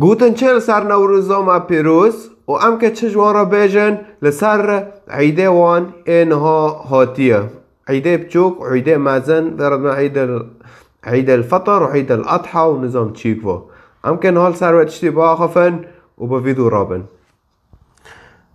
گوتن چه لسر نوروزا ما پیروز و ام که چه جوان را بیجن لسر عیده وان اینها هاتیه عیده بچوک و عیده مازن ورد ما عيد الفطر وعيد الأضحى ونظام تشيكفو ام كان هول سر اشتباه خفن وبفيدو رابن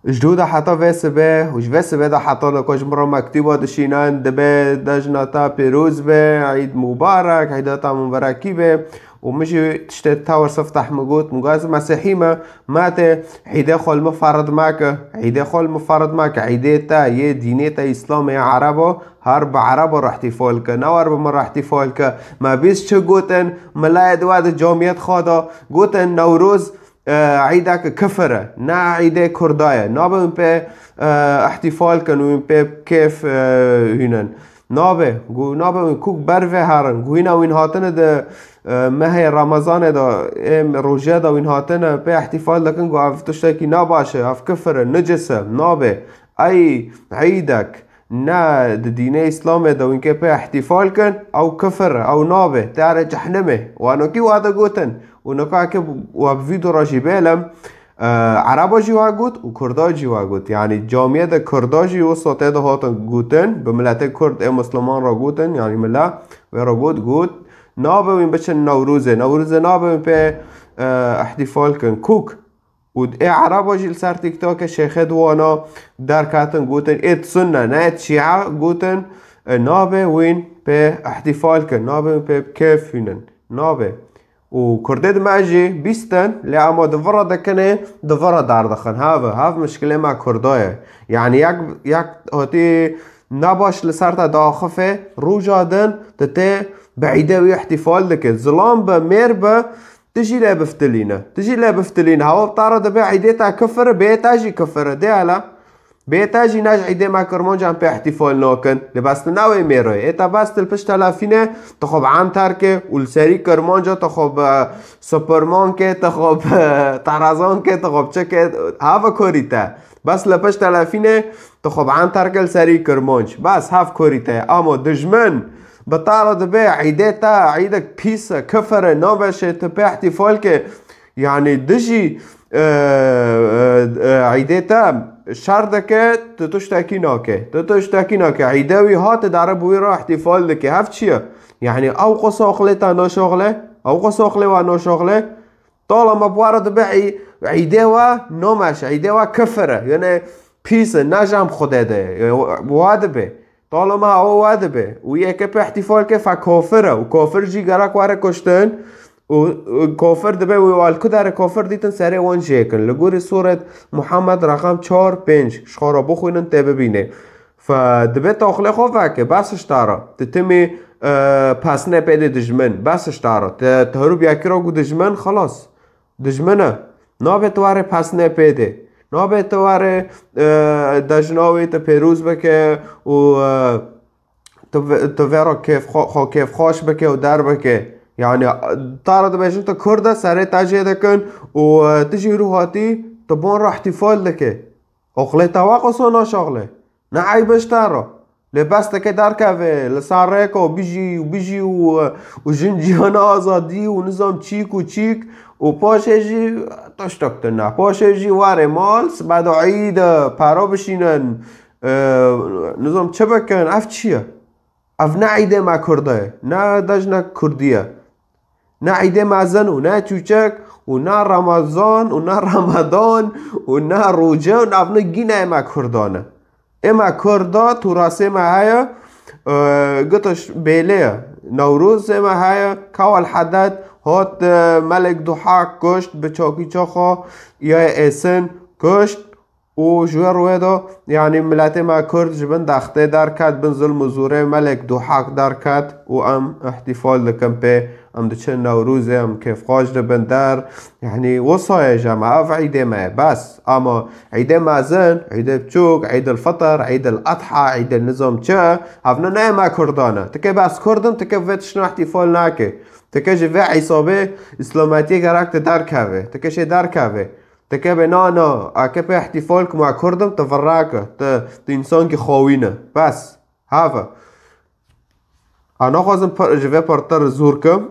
جدودا حتى فيسبه وش فيسبه ده حتى لكوش مرة مكتوبة دشينان دبه دجناتا بيروز به عيد مبارك عيداتا مباركي به ومشي تشتت تاور صفتح مقوت مقاز مسيحيمة مات عيدة خول مفرد ماك عيدة خول مفرد ماك عيدتا يه دينيتا اسلام يا عربو هرب عربو راح تفولك نوار بمر راح تفولك ما بيس چه قوتن ملايد واد جامعيت خادا قوتن نوروز عيدك كفرة نا عيدة كرداية نابا به احتفال كانوا به كيف هنن نابا قو نابا كوك بروه هرن قو هنا وين هاتن ده مهي رمضان ده روجه ده وين هاتن به احتفال لكن قو افتشتاكي ناباشه اف كفرة نجسة نابا اي عيدك نا دين اسلام ده وين كه به احتفال كن او كفرة او نابا تعرف جحنمه وانو كي وادا قوتن ونقع که و فيديو راشي بالم عربا جي واقوت و كردا جي واقوت يعني جامعه ده كردا جي وسط ده هاتن قوتن بملت كرد مسلمان را قوتن يعني ملا و را قوت نابه وين بچن نوروزه نابه به احتفال کن کوک و عربا جي لسر تيك توك شيخ دوانا در كاتن قوتن ات سنة نه ات شيعة قوتن نابه وين به احتفال کن نابه به كيف هنن نابه و كردد ماجي بيستن لعما دفرة دكنه دفرة داردخن هاف مشكلة مع كردايا يعني يك هاتي نباش لسرتا داخفه رو جادن تتي بعيدة واحتفال دكت ظلام بمير با تجي لا بفتلينه هوا بطارد بعيدتا كفر بيتاجي كفر دي على بيتاجي ناج عيدة ما كرمانجا به احتفال ناكن لبست ناوي ميروي ايتا بست الپشت تلافينه تخب عن تركه والسري كرمانجا تخب سوبرمان كه تخب طرزان كه تخب چه هاف كوريتا بس لپشت تلافينه تخب عن تركه السري كرمانج بس هاف كوريتا اما دجمن بطارد به عيدتا عيدك بيسا كفر نابشه تبه احتفال كه يعني دجي عيدتا شردك تتشتاكي ناكه عيداوي هات دعربوي را احتفال دكي هف چيه يعني او قصاقله تا ناشاغله او قصاقله و ناشاغله طالما بوارد بعي عيداوا نومش عيداوا كفره يعني بيس نجم خوده ده وادبه طالما او وادبه ويكه به احتفال که فكافره و كافر جي گرک واره کشتن و کافر دبه و والکو در کافر دیتن سره وان شکن لگوری سورت محمد رقم 4-5 شخارا بخوینن تا ببینه فدبه تاخله خواه که بسش تارا تتمی پسنه پیده دجمن بسش تارا تهروب یکی را گو دجمن خلاص دجمنه نابه تواره پسنه پیده نابه تواره دجناوی تا پیروز بکه و تواره کیف خوش بکه و در بکه يعني طارد بيجن تا كرده سري تاجي دكن و تجي روحاتي تبون راح احتفال دكه اقلي تواقصو ناشغله نعيبش تارا لبس دكه دركه لساريكو بيجي وجنجيانا آزادي ونظام چيك و چيك و پاشجي تشتكتنا پاشجي واره مالس بعد عيد پارا بشينن نظام چه بكن اف چيه اف نعيده ما كرده نا دجنا كرديه نه عيد مازن و نه چوچک و نه رمضان و نه رمضان و نه روجه و نه گینه اما کردانه اما کردا تو راسه ما هیا گتش بیله نوروز ما هیا کول حدد هات ملک ضحاک کشت به چاکی چاخا یا اسن کشت و جوه روه دا يعني ملت ما کرد جبن دخته در کد بن ظلم و زوره ملک ضحاک در کد و ام احتفال لکم په ام دچه نوروزه ام كيف خاج دبن در يعني وصايا جماعة في عيد ما بس اما عيد مازن عيد بچوك عيد الفطر عيد الاضحى عيد النظام چه هفنا نه ما كردانه تكي بس كردم تكي فتشنا احتفال ناكي تكي جوه عصابه اسلاماتي گرک در كاوه تكي شه در كاوه تكي بنانا اكي به احتفال كما كردم تفرقه ت انسان که خاوینه بس هفا انا خوازم جوه پرتر زور کم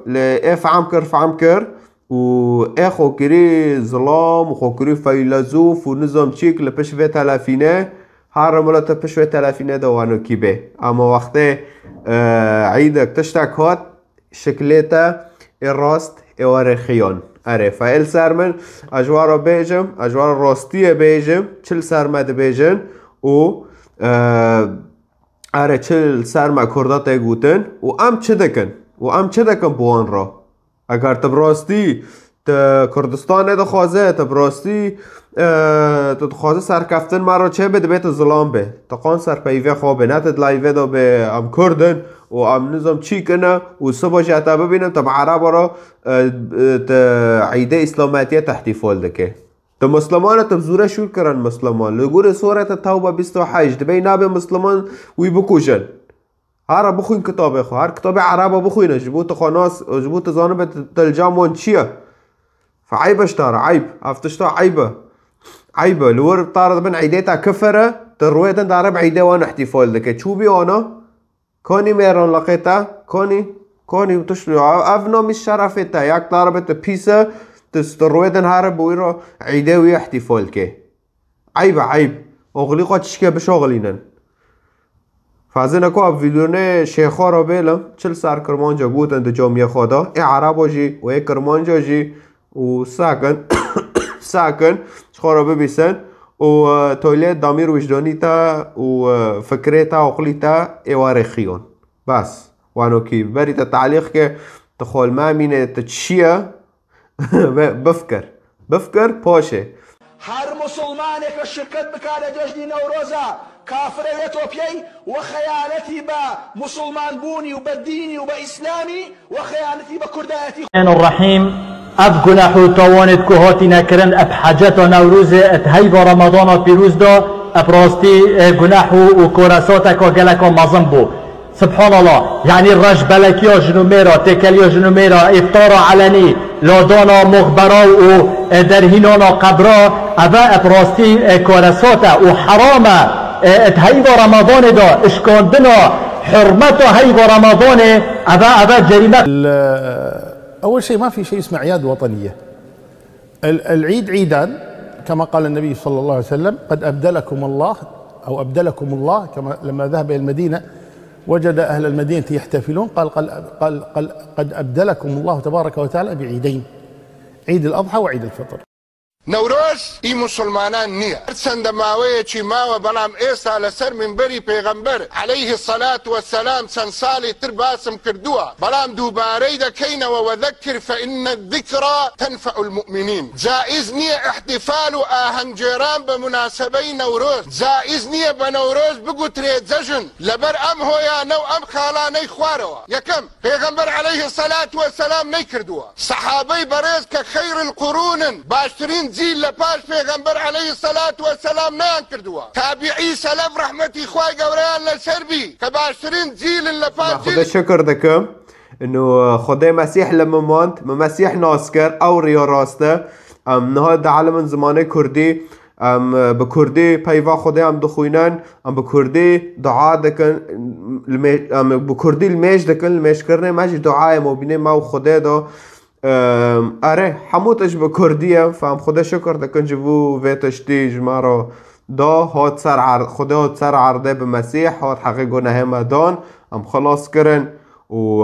افعم کر و خوکری ظلام و خوکری فیلسوف و نظام چیک لپشوه تلفینه هر ملت پشوه تلفینه دوانو کی به اما وقتی عیدک تشتک هات شکلیتا راست اواره خیان اره فایل سرمن اجوار بیجم اجوار راستی بیجم چل سرمد بیجن و اره چل سرمه کردات گوتن و ام چه دکن بوان را اگر تبراستی کردستان دخوازه تبراستی تدخوازه سرکفتن مرا چه بده بیت ظلام به تقان سرپیوه خوابه نتد لایوه دا به ام کردن و ام نظام چی کنه و صبح جاتا ببینم تب عرب را عیده اسلامتیه تحتیفال دکه تا مسلمان تب زوره شور کرن مسلمان لگور سوره توبه 28 دبی ناب مسلمان وی بکوشن هر بخوین کتاب خو هر کتاب عربا بخوینه جبوت خناس جبوت زانب تلجامون چیه فعيبش ترى عيب افتشتا عيبه لور طارد من عيديتا كفره ترويت دارب عيده وانا احتفال لك تشوبي انا كوني ميران لقيتا كوني تشلو افنا مش شرفتا ياك ضربت بيسا تسترويت هارب ويرا عيده ويا احتفال كي عيب اغلقات تشكي بشغلينن فازن کو اب ویدیونه شیخا را بیلم چل سر کرمانجا بودن دو جامعه خدا ای عربا جی و ای کرمانجا جی و ساکن شخورا ببیسن و تولیت دامیر وجدانی تا و فکره تا عقلی تا ایوار خیون بس وانو کی بری تا تعلیق که تخول ما مینه تچیه بفکر پاشه هر مسلمانێک کە شرکت بکا لە جەژنی نەورۆزە کافرە تۆپیەی و خەیانەتی بە مسلمان بوونی و بە دینی و بە ئیسلامی و خەیانەتی بە کوردایەتی الرحیم اف گناح و تاوانت که هاتی نکرن اف حجت و نوروز ات هی با رمضان پیروز دا اف راستی گناح و کورسات که گلک مازم بو سبحان الله يعني الرج بلكيا جنوميرا تكليا جنوميرا افطار علني لادانا مخبرا و درهينانا قبرا ابا ابراستي كورساتا و حراما هيدا رمضان دا اشكاندنا حرمتا هيدا رمضان ابا جريمة. اول شيء ما في شيء اسمه اعياد وطنية. العيد عيدان كما قال النبي صلى الله عليه وسلم قد ابدلكم الله او ابدلكم الله كما لما ذهب الى المدينة وجد أهل المدينة يحتفلون قال قد أبدلكم الله تبارك وتعالى بعيدين عيد الأضحى وعيد الفطر. نوروز ای مسلمانان نیه هرچند ماوەیەکی ماوە بەڵام ئێستا لەسەر منبەری پێغەمبەر عەلەیه الصەلاة وەسەلام چەند ساڵی تر باسم کردووە بەڵام دووبارەی دەکەینەوە وەذەکر فإن الذکرا تنفع المؤمنین. جائز نییە احتفال و ئاهەنگگێران بە مناسبەی نەورۆز جائز نییە بە نەورۆز بگوترێت جەژن لەبەر ئەم هۆیانە و ئەم خاڵانەی خوارەوە. یەکەم پێغەمبەر عەلەیه الصەلاة وەسەلام نەیکردووە سەحابەی بەڕێز کە خەیر القورونن باشترین جيل لپاش پیغمبر علیه الصلاة والسلام نان کردوا تابعی سلف رحمتی خواه گوریان لسربی که باشترین جيل لپاش خدا شکر دکم انه خدا مسیح لما ماند مسیح ناسکر او ریا راسته نهاد عالم زمانه کردی به کردی پیوا خدا هم دخوینن به کردی دعا دکن به کردی المیش دکن المیش کرنه ماجی دعای مبینه ما و خدا دا اره حموتش به کردیه فهم خدا شکر دکن جبو ویتشتی جمارا دا هات سر خدا هات سر عرده به مسیح هات حقی گناه مدان هم خلاص کرن و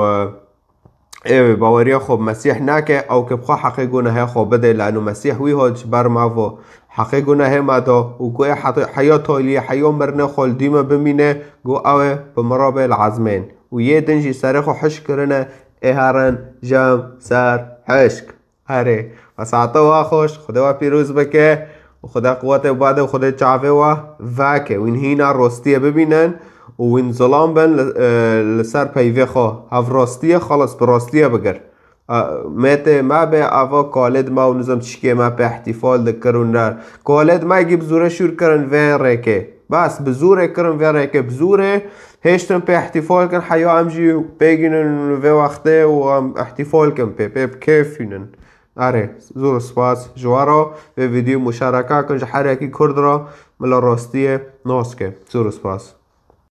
باوریا خوب مسیح نکه او که بخوا حقی گناه خوب بده لانو مسیح وی هات بر ما حقی گناه مدا و گوی حیات تالیه حیا مرنه خالدیمه بمینه گو اوه بمرابه العزمین و یه دنجی سره خو حش کرنه هرن جام سر حشک هره و ساعته و خوش خدا و پیروز بکه و خدا قوت بعد و خدا چعفه و وکه و این هینا راستیه ببینن و این ظلام بن لسر پیوه خواه هف راستیه خلاص به راستیه بگر میت ما به آوا کالد ما و نظام چیکه ما به احتفال دکرون در کالد ما اگه بزوره شور کرن وین ریکه بس بزوره کرن وین ریکه بزوره هشتم به احتفال کن حیا امجی بگینن و وقته و احتفال کن به کیفینن اره زور سپاس جوارا به ویدیو مشارکه کن جحر یکی کرد را ملا راستیه ناس که زور سپاس